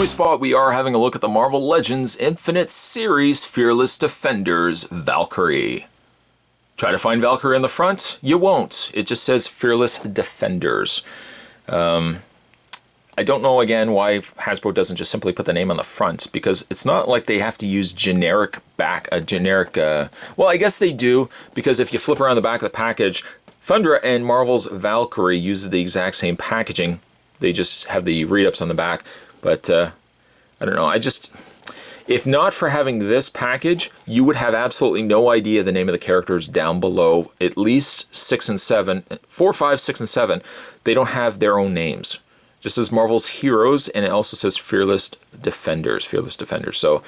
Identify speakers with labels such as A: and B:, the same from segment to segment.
A: Spot, we are having a look at the Marvel Legends Infinite Series Fearless Defenders Valkyrie. Try to find Valkyrie on the front, you won't. It just says Fearless Defenders. I don't know, again, why Hasbro doesn't just simply put the name on the front, because it's not like they have to use well, I guess they do, because if you flip around the back of the package, Thundra and Marvel's Valkyrie uses the exact same packaging. They just have the read-ups on the back. But, I don't know, if not for having this package, you would have absolutely no idea the name of the characters down below. At least 6 and 7, 4, 5, 6, and 7, they don't have their own names. Just as Marvel's Heroes, and it also says Fearless Defenders. So,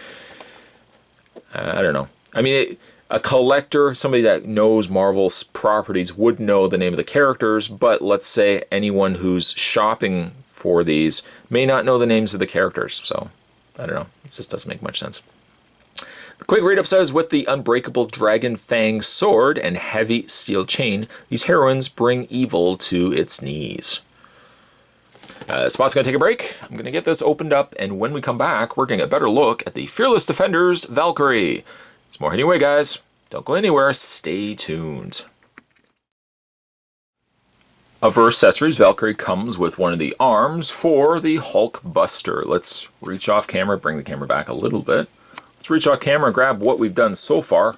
A: I don't know. I mean, a collector, somebody that knows Marvel's properties would know the name of the characters, but let's say anyone who's shopping for these may not know the names of the characters. So, I don't know. It just doesn't make much sense. The quick read-up says, with the unbreakable dragon fang sword and heavy steel chain, these heroines bring evil to its knees. Spot's going to take a break. I'm going to get this opened up, and when we come back, we're going to get a better look at the Fearless Defenders Valkyrie. It's more anyway, guys. Don't go anywhere. Stay tuned. Of her accessories, Valkyrie comes with one of the arms for the Hulkbuster. Let's reach off camera, bring the camera back a little bit. Let's reach off camera and grab what we've done so far.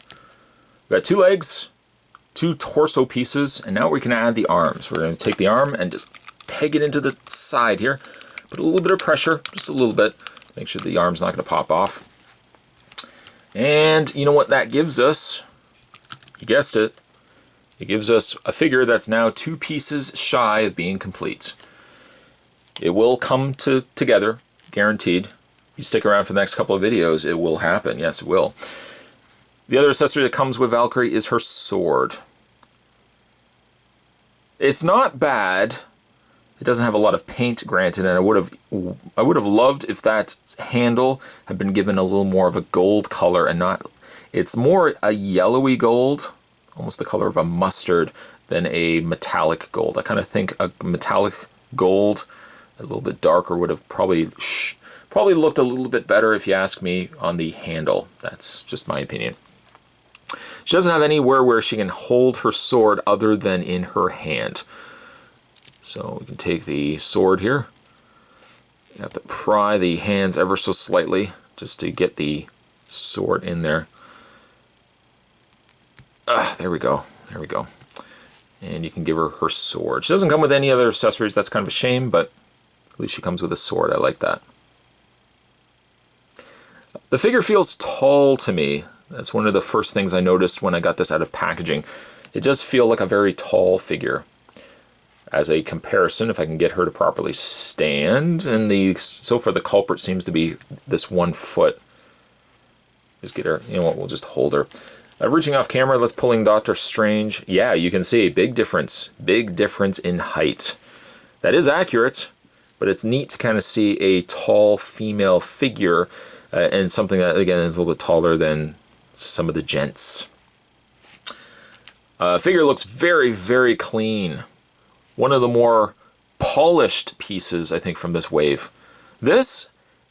A: We've got 2 legs, 2 torso pieces, and now we can add the arms. We're going to take the arm and just peg it into the side here. Put a little bit of pressure, just a little bit. Make sure the arm's not going to pop off. And you know what that gives us? You guessed it. It gives us a figure that's now 2 pieces shy of being complete. It will come together, guaranteed. If you stick around for the next couple of videos, it will happen. Yes, it will. The other accessory that comes with Valkyrie is her sword. It's not bad. It doesn't have a lot of paint, granted, and I would have loved if that handle had been given a little more of a gold color and not. It's more a yellowy gold, almost the color of a mustard, than a metallic gold. I kind of think a metallic gold, a little bit darker, would have probably looked a little bit better, if you ask me, on the handle. That's just my opinion. She doesn't have anywhere where she can hold her sword other than in her hand. So we can take the sword here. You have to pry the hands ever so slightly just to get the sword in there. There we go. There we go. And you can give her her sword. She doesn't come with any other accessories. That's kind of a shame, but at least she comes with a sword. I like that. The figure feels tall to me. That's one of the first things I noticed when I got this out of packaging. It does feel like a very tall figure. As a comparison, if I can get her to properly stand, and so far the culprit seems to be this 1 foot. Just get her, you know what, we'll just hold her. Reaching off camera, let's pulling Doctor Strange. Yeah, you can see big difference in height. That is accurate, but it's neat to kind of see a tall female figure and something that, again, is a little bit taller than some of the gents. Figure looks very, very clean. One of the more polished pieces, I think, from this wave. This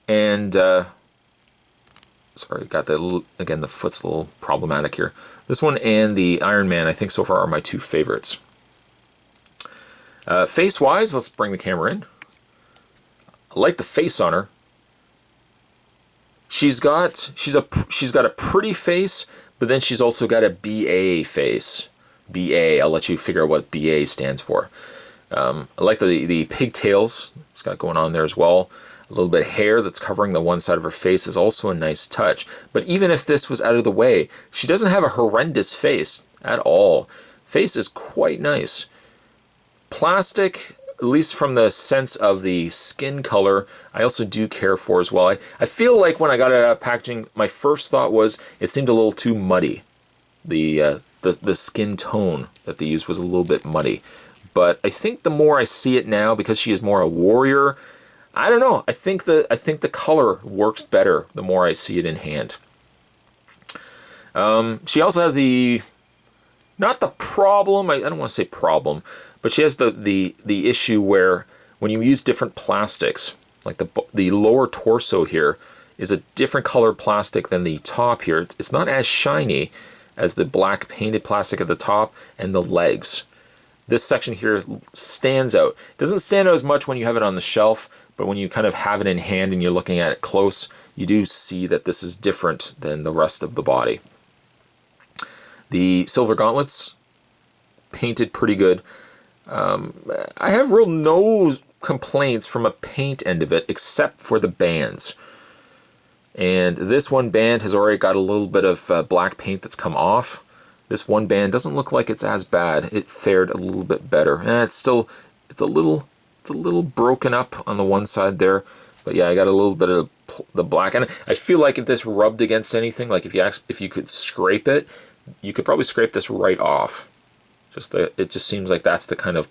A: and, sorry, got that little, again, the foot's a little problematic here. This one and the Iron Man, I think, so far are my 2 favorites. Face-wise, let's bring the camera in. I like the face on her. She's got a pretty face, but then she's also got a BA face. BA, I'll let you figure out what BA stands for. I like the pigtails it's got going on there as well. A little bit of hair that's covering the one side of her face is also a nice touch. But even if this was out of the way, she doesn't have a horrendous face at all. Face is quite nice. Plastic, at least from the sense of the skin color, I also do care for as well. I feel like when I got it out of packaging, my first thought was it seemed a little too muddy. The skin tone that they used was a little bit muddy. But I think the more I see it now, because she is more a warrior, I don't know. I think the color works better the more I see it in hand. She also has not the problem, I don't want to say problem, but she has the issue where when you use different plastics, like the lower torso here is a different colored plastic than the top here. It's not as shiny as the black painted plastic at the top and the legs. This section here stands out. It doesn't stand out as much when you have it on the shelf, but when you kind of have it in hand and you're looking at it close, you do see that this is different than the rest of the body. The silver gauntlets, painted pretty good. I have no complaints from a paint end of it, except for the bands. And this one band has already got a little bit of black paint that's come off. This one band doesn't look like it's as bad. It fared a little bit better. It's a little broken up on the one side there. But yeah, I got a little bit of the black, and I feel like if this rubbed against anything, like if you could scrape it, you could probably scrape this right off. It just seems like that's the kind of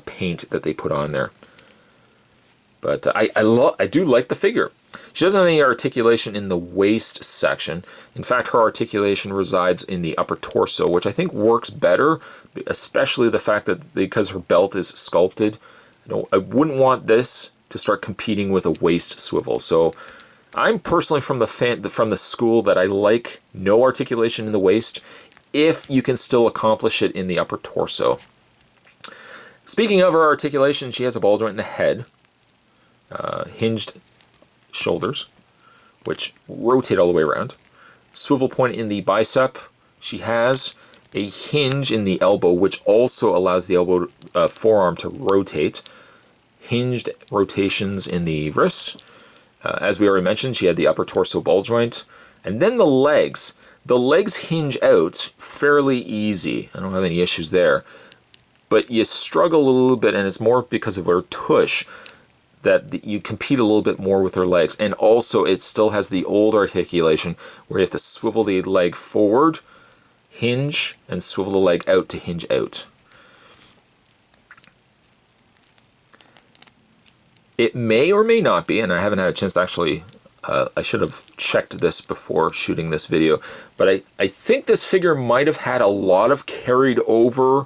A: paint that they put on there. But I do like the figure. She doesn't have any articulation in the waist section. In fact, her articulation resides in the upper torso, which I think works better, especially the fact that because her belt is sculpted, I wouldn't want this to start competing with a waist swivel. So I'm personally from the school that I like no articulation in the waist if you can still accomplish it in the upper torso. Speaking of her articulation, she has a ball joint in the head, hinged shoulders, which rotate all the way around, swivel point in the bicep. She has a hinge in the elbow, which also allows the elbow forearm to rotate, hinged rotations in the wrists. As we already mentioned, she had the upper torso ball joint, and then the legs. The legs hinge out fairly easy. I don't have any issues there. But you struggle a little bit, and it's more because of her tush that you compete a little bit more with her legs. And also, it still has the old articulation where you have to swivel the leg forward, hinge, and swivel the leg out to hinge out. It may or may not be, and I haven't had a chance to actually... I should have checked this before shooting this video, but I think this figure might have had a lot of carried over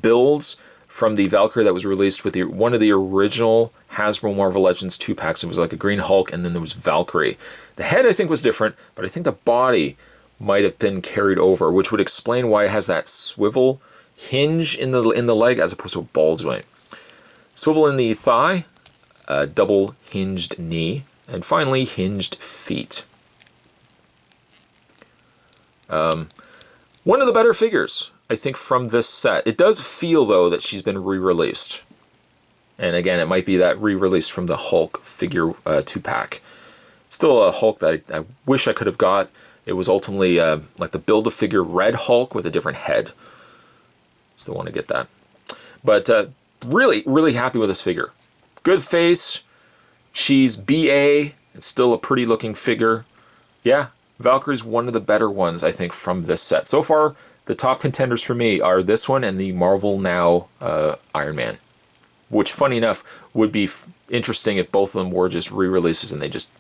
A: builds from the Valkyrie that was released with one of the original Hasbro Marvel Legends 2-packs. It was like a green Hulk, and then there was Valkyrie. The head I think was different, but I think the body might have been carried over, which would explain why it has that swivel hinge in the leg as opposed to a ball joint. Swivel in the thigh, double hinged knee, and finally, hinged feet. One of the better figures, I think, from this set. It does feel, though, that she's been re-released. And again, it might be that re-release from the Hulk figure 2-pack. Still a Hulk that I wish I could have got. It was ultimately like the Build-A-Figure Red Hulk with a different head. Still want to get that. But really, really happy with this figure. Good face. She's BA. It's still a pretty looking figure. Yeah, Valkyrie's one of the better ones, I think, from this set. So far, the top contenders for me are this one and the Marvel Now Iron Man. Which, funny enough, would be interesting if both of them were just re-releases and they just,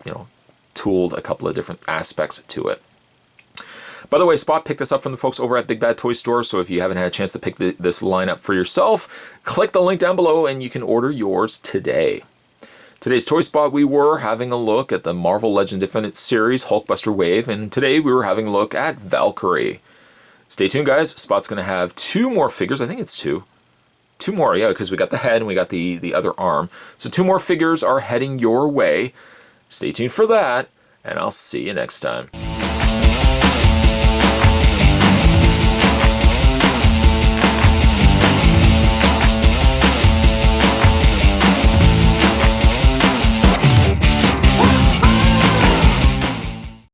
A: tooled a couple of different aspects to it. By the way, Spot picked this up from the folks over at Big Bad Toy Store, so if you haven't had a chance to pick this line up for yourself, click the link down below and you can order yours today. Today's Toy Spot, we were having a look at the Marvel Legends Infinite Series Hulkbuster Wave, and today we were having a look at Valkyrie. Stay tuned, guys. Spot's going to have 2 more figures. I think it's 2. 2 more, yeah, because we got the head and we got the other arm. So 2 more figures are heading your way. Stay tuned for that, and I'll see you next time.